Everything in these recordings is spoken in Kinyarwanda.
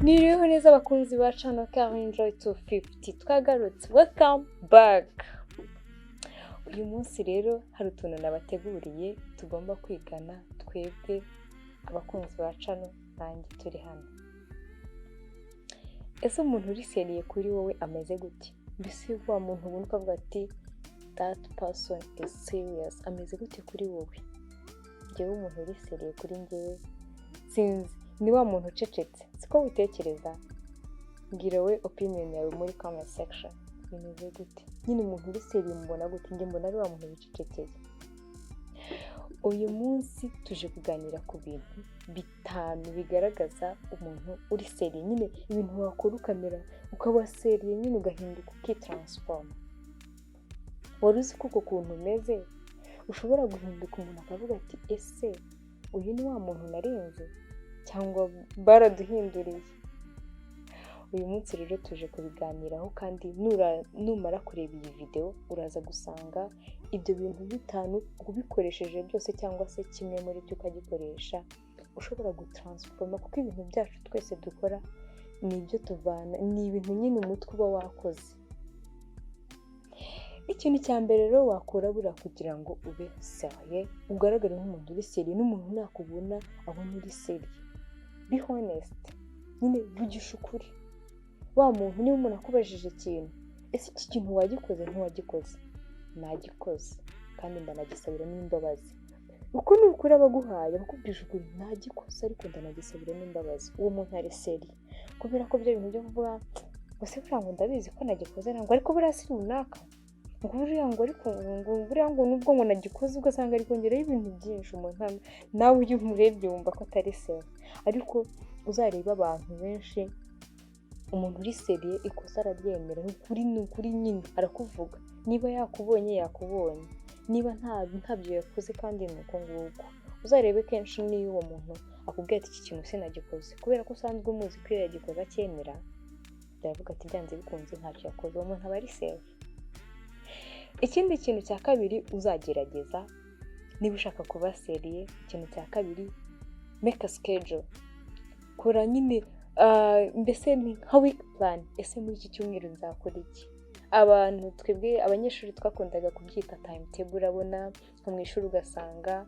Niriho neza abakunzi ba channel Carl Enjoy 250 twagarutse, welcome back. Uyu munsi rero hari utuntu nabateguriye tugomba kwigana twebwe abakunzi ba channel nanjye turi hano. Ese umuntu uri seriye kuri wowe ameze gute? Mbese wa muntu ubona ukavuga ati that person is serious, ameze gute kuri wowe? Njyewe umuntu uri seriye kuri njyewe sinzi ni wa muntu ucecetse, siko witekereza? Mbwira we opinion yawe muri comment section. Bimeze gute? Nyine umuntu uri seriye mubona gute? Njye mbona ari wa muntu wicecekeye. Uyu munsi tuje kuganira ku bintu bitanu bigaragaza umuntu uri seriye, nyine ibintu wakora ukamera ukaba seriye, nyine ugahinduka ukitransform. Wari uzi ko uko kuntu umeze ushobora guhinduka umuntu akavuga ati ese uyu ni wa muntu narenze cyangwa baraduhinduriye? Uyu munsi rero tuje kubiganiraho, kandi numara kureba iyi video uraza gusanga ibyo bintu bitanu ubikoresheje byose cyangwa se kimwe muri byo ukagikoresha ushobora gutransforma, kuko ibintu byacu twese dukora ni ibyo tuvana, ni ibintu nyine umutwe uba wakoze. Ikintu cya mbere rero wakora bura kugira ngo ube seriye, ugaragare nk'umuntu uri seriye, n'umuntu nakubona abona uri seriye. Be honest, nyine vugisha ukuri. Wa muntu niba umuntu akubajije ikintu, ese iki kintu wagikoze ntiwagikoze? Nagikoze kandi ndanagisabira n'imbabazi. Uko ni ukuri abaguhaye bakubwije ukuri, nagikoze ariko ndanagisabira n'imbabazi. Uwo muntu ari seriye, kubera ko byo bintu byo kuvuga ese buriya ngo ndabizi ko nagikoze ntabwo ariko buriya si runaka, ngo buriya ngo ariko ngo buriya ngo nubwo ngo nagikoze ugasanga ari kongeraho ibintu byinshi. Umuntu nawe ujye umurebye wumva ko atari seriye. Ariko uzareba abantu benshi, umuntu uri seriye ikosa araryemera, ni ukuri nyine arakuvuga. Niba yakubonye yakubonye, niba ntabyo yakoze kandi ni uko nguko. Uzarebe kenshi niyo uwo muntu akubwira ati iki kintu sinagikoze, kubera ko usanzwe umuzi ko iyo yagikoze acyemera, baravuga ati byanze bikunze ntacyo yakoze, uwo muntu aba ari seriye. Ikindi kintu cya kabiri uzagerageza niba ushaka kuba seriye, ikintu cya kabiri, make a schedule. Kora nyine mbese ni nka week plan. Ese muri iki cyumweru nzakora iki? Abantu twebwe abanyeshuri twakundaga kubyita timetable. Urabona nko mu ishuri ugasanga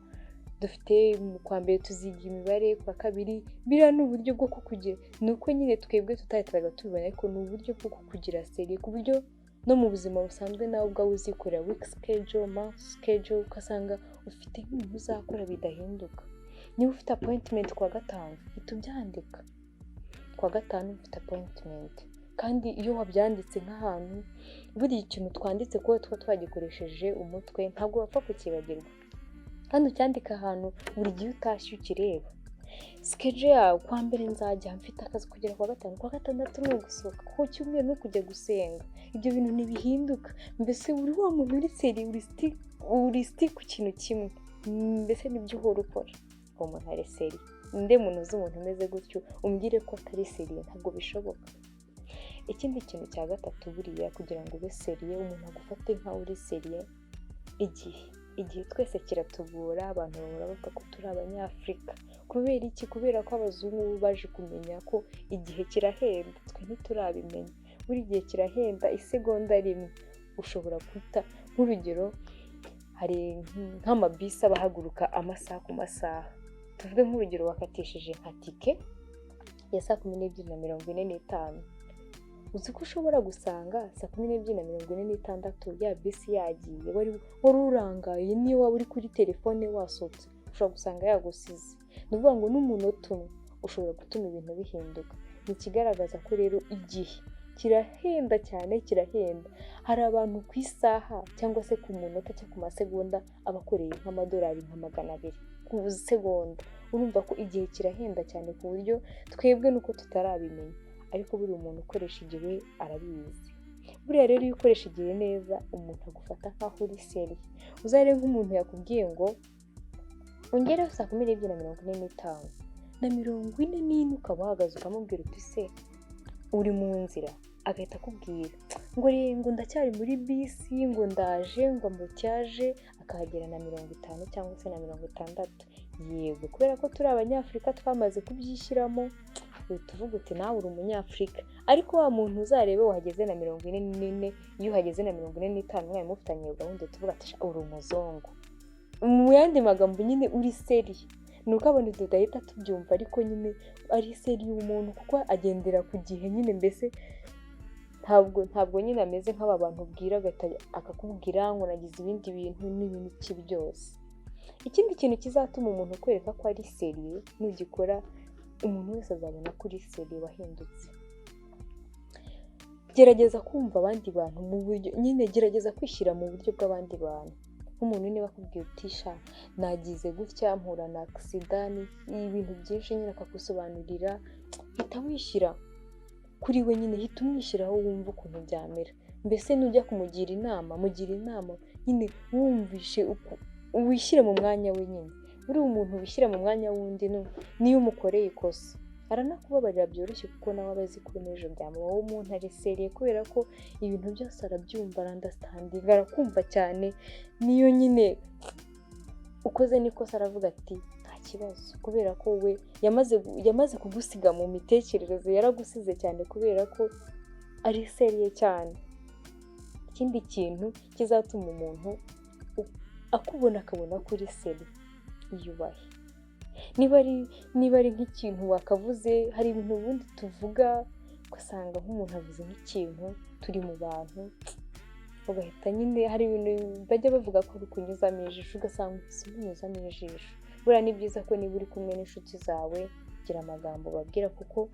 dufite kwa mbere tuziga imibare, kwa kabiri biriya ni uburyo bwo kukugira, ni uko nyine twebwe tutahitaga tubibona, ariko ni uburyo bwo kukugira seriye, ku buryo no mu buzima busanzwe nawe ubwawe uzikorera week schedule, month schedule, ugasanga ufite nk'ibintu uzakora bidahinduka. Niba ufite appointment kwa gatanu uhita ubyandika, kwa gatanu ufite appointment. Kandi iyo wabyanditse nk'ahantu, buri ikintu twanditse kuba twagikoresheje umutwe ntabwo wapfa kukibagirwa, kandi ucyandika ahantu buri gihe utashye ukireba. Schedule yawe, kwa mbere nzajya mfite akazi kugera kwa gatanu, kwa gatandatu ni ugusohoka, ku cyumweru no kujya gusenga. Ibyo bintu ntibihinduka. Mbese uri wa muntu uri seriye, uri stick ku kintu kimwe, mbese nibyo uhora ukora. Uwo muntu ari seriye. Nde muntu uzi umuntu umeze gutyo umbwire ko atari seriye? Ntabwo bishoboka. Ikindi kintu cya gatatu buriya kugira ngo ube seriye, umuntu agufate nkaho uri seriye, igihe twese kiratugora. Abantu bahora bavuga ko turi abanyafurika. Kubera iki? Kubera ko abazungu baje kumenya ko igihe kirahenda, twe ntiturabimenya. Buri gihe kirahenda, isegonda rimwe ushobora guta. Nk'urugero, hari nk'amabisi abahaguruka amasaha ku masaha. Tuvuge nk'urugero wakatishije nka tike ya 12:45. Uzi ko ushobora gusanga 12:46 ya bisi yagiye, wari urangaye. Niyo waba uri kuri telefone wasohotse, ushobora gusanga yagusize. Ni ukuvuga ngo n'umunota umwe ushobora gutuma ibintu bihinduka. Ni ikigaragaza ko rero igihe kirahenda cyane, kirahenda. Hari abantu ku isaha cyangwa se ku munota cyangwa ku masegonda abakoreye nk'amadolari nka 200 ku segonda. Urumva ko igihe kirahenda cyane ku buryo twebwe nuko tutarabimenya, ariko buri umuntu ukoresha igihe arabizi. Buriya rero iyo ukoresha igihe neza, umuntu agufata nkaho uri seriye. Uzarebe nk'umuntu yakubwiye ngo ongera 12:45 na 44, ukaba uhagaze ukamubwira uti se uri mu nzira, agahita akubwira ngo ndacyari muri bisi, ngo ndaje, ngo ambutiyaje, akahagera na 50 cyangwa se na 60. Yego, kubera ko turi abanyafurika twamaze kubyishyiramo, uhita uvuga uti nawe uri umunyafurika. Ariko wa muntu uzarebe wahageze na 44, iyo uhageze na 45 mwari mufitanye gahunda tuvuga ati uri umuzungu. Mu yandi magambo nyine uri seriye. Nuko abantu tudahita tubyumva ariko nyine ari seriye umuntu kuko agendera ku gihe nyine, mbese ntabwo nyine ameze nk'aba bantu ubwira akakubwira ngo nagize ibindi bintu n'ibintu ki byose. Ikindi kintu kizatuma umuntu kwereka ko ari seriye nugikora, umuntu wese azabona ko uri seriye wahindutse. Gerageza kumva abandi bantu mu buryo nyine, gerageza kwishyira mu buryo bw'abandi bantu. Nk'umuntu niba akubwiye utisha nagize gutya mpura na accident, ibintu byinshi nyine akagusobanurira, hita wishyira kuri we nyine, hita umwishyiraho wumva ukuntu byamera. Mbese nujya kumugira inama, mugira inama nyine wumvishe wishyire mu mwanya we nyine. Uri umuntu wishyira mu mwanya wundi, niyo umukoreye ikosa aranakubabarira byoroshye kuko nawe aba azi ko n'ejo byamubaho. Umuntu ari seriye kubera ko ibintu byose arabyumva, arandastanding, arakumva cyane. Niyo nyine ukoze n'ikosa aravuga ati nta kibazo, kubera ko we yamaze kugusiga mu mitekerereze, yaragusize cyane kubera ko ari seriye cyane. Ikindi kintu kizatuma umuntu akubona akabona ko uri seriye, iyubahe. Niba ari nk'ikintu wakavuze, hari ibintu ubundi tuvuga ugasanga nk'umuntu avuze nk'ikintu turi mu bantu, ugahita nyine hari ibintu bajya bavuga ko uri kunyuzamo ijisho, ugasanga ufite umunyuzamo ijisho. Buriya ni byiza ko niba uri kumwe n'inshuti zawe gira amagambo babwira, kuko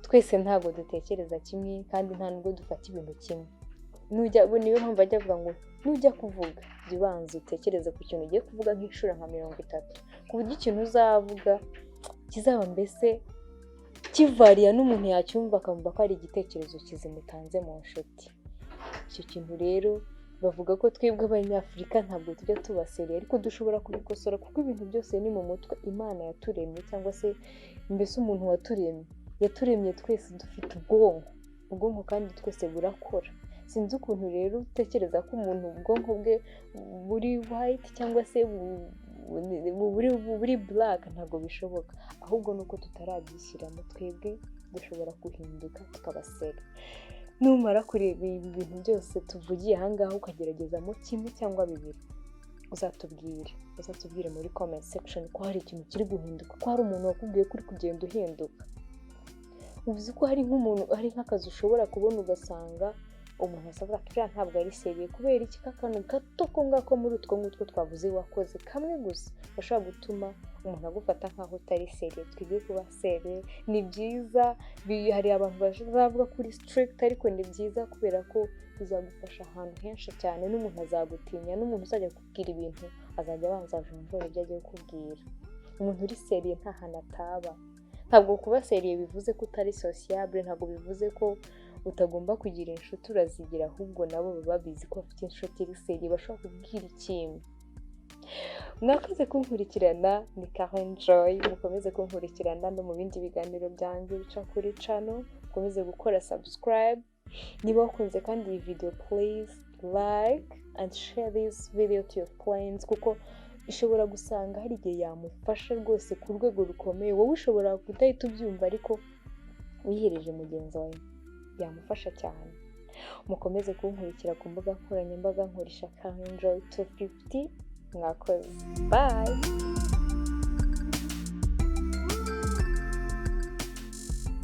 twese ntabwo dutekereza kimwe kandi nta nubwo dufata ibintu kimwe. Niyo mpamvu bajya bavuga ngo nujya kuvuga jya ubanza utekereze ku kintu ugiye kuvuga nk'inshuro nka 30, ku buryo ikintu uzavuga kizaba mbese kivariya n'umuntu yacyumva akamva ko ari igitekerezo kizima utanze mu nshuti. Icyo kintu rero bavuga ko twebwe abanyafurika ntabwo tujya tuba seriye, ariko dushobora kubikosora kuko ibintu byose ni mu mutwe. Imana yaturemye, cyangwa se mbese umuntu yaturemye twese dufite ubwonko kandi twese burakora. Sinzi ukuntu rero utekereza ko umuntu ubwonko bwe buri white cyangwa se buri black, ntabwo bishoboka. Ahubwo nuko tutarabyishyiramo, twebwe dushobora guhinduka tukaba seriye. Numara kureba ibi bintu byose tuvugiye ahangaha ukageragezamo kimwe cyangwa bibiri, uzatubwire muri comment section ko hari ikintu kiri guhinduka, ko hari umuntu wakubwiye ko uri kugenda uhinduka. Uvuze ko hari nk'akazi ushobora kubona ugasanga umuntu asabwa ati ntabwo ari seriye kubera iki, kakano gato ko ngako muri utwo ngutwo twavuze wakoze kamwe gusa bashobora gutuma umuntu agufata nkaho utari seriye. Twige kuba seriye, ni byiza. Hari abantu bazavuga kuri strict, ariko ni byiza kubera ko bizagufasha ahantu henshi cyane. N'umuntu azagutinya, n'umuntu uzajya kukubwira ibintu azajya abanza ajunjora ibyo agiye kukubwira. Umuntu uri seriye nta hantu ataba. Ntabwo kuba seriye bivuze ko utari sociable, ntabwo bivuze ko utagomba kugira inshuti, urazigira. Ahubwo nabo baba bizi ko bafite inshuti iri seriye bashobora kubwira ikintu. Mwakoze kunkurikirana, ni Karen Joy. Mukomeze kunkurikirana no mu bindi biganiro byanjye bica kuri channel. Mukomeze gukora subscribe. Niba wakunze kandi iyi video, please like and share this video to your friends, kuko ishobora gusanga hari igihe yamufasha rwose ku rwego rukomeye. Wowe ushobora kudahita ubyumva, ariko wihereje mugenzi wawe yamufasha cyane. Mukomeze kunkurikira ku mbuga nkoranyambaga, nkoresha Karen Joy 250. Mwakoze. Bye.